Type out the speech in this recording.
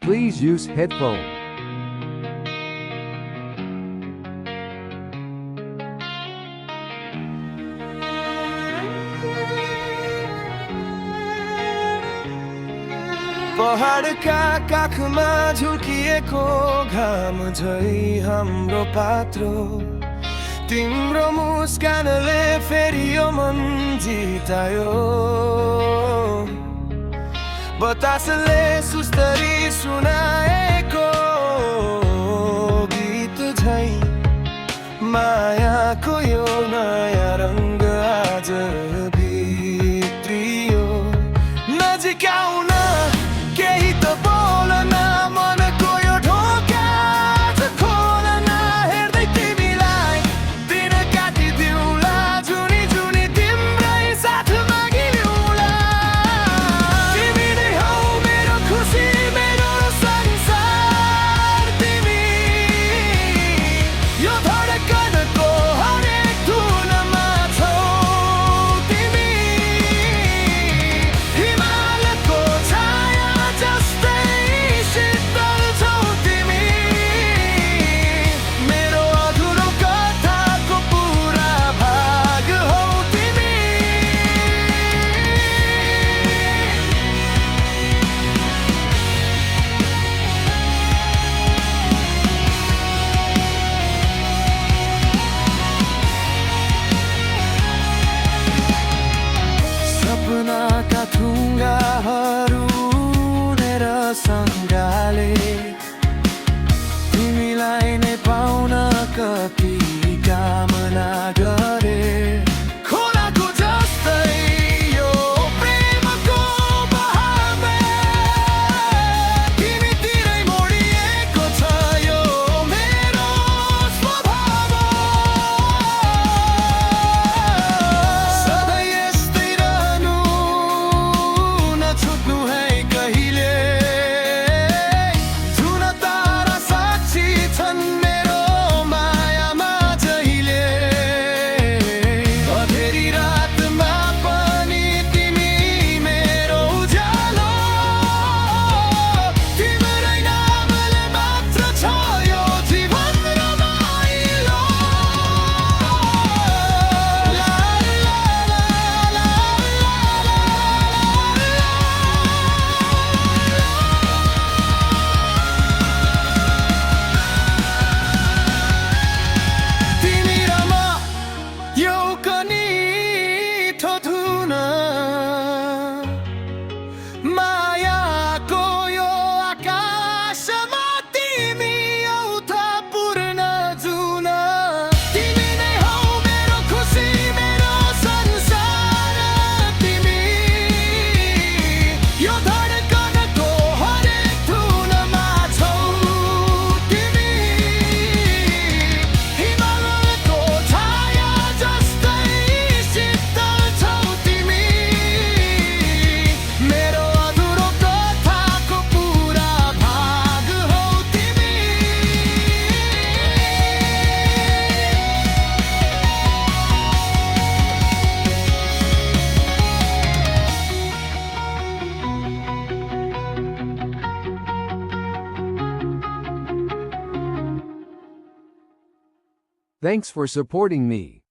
Please use headphone. पहाडका काखमा झुल्किएको घाम झै हाम्रो पात्रो, तिम्रो मुस्कानले फेरि यो मन जितायो। बतासले सुस्तरी सुनाएको गीत झै मायाको यो नयाँ रङ्ग आज भित्रियो। नजिक आउन केही त बोलन, मनको यो ढोका खोलन। हेर्दै तिमीलाई दिन काटिदिउँला, जुनी जुनी तिम्रै साथ मागिलिउँला। तिमी नै हौ मेरो खुसी, मेरो संसार। तिमी यो धडकनको हरेक धुनमा छौ। तिमी हिमालको छाया जस्तै शीतल छौ। तिमी मेरो अधुरो कथाको पुरा भाग हौ। तिमी सपनाका थुङ्गाहरू उडेर सँगाले तिमीलाई नै पाउन कति कामना गरे। खोलाको जस्तै यो प्रेमको बहावे तिमीतिरै मोडिएको छ यो मेरो स्वभाव। सधैँ यस्तै रहनु, नछुट्नु है कहिले। जुन तारा साक्षी छन् मेरो मायामा जहिले। अँधेरी रातमा पनि तिमी मेरो उज्यालो। तिम्रै नामले मात्र छ यो जीवन रमाइलो। ला ला ला ला तिमी र म यो कनिठो धुन, मायाको यो आकाशमा तिमी एउटा पूर्ण जुन। तिमी नै हौ मेरो खुसी, मेरो संसार। तिमी यो धडकनको हरेक धुनमा छौ। तिमी हिमालको छाया जस्तै शीतल छौ। तिमी मेरो अधुरो कथाको पुरा भाग हौ। तिमी Thanks for supporting me.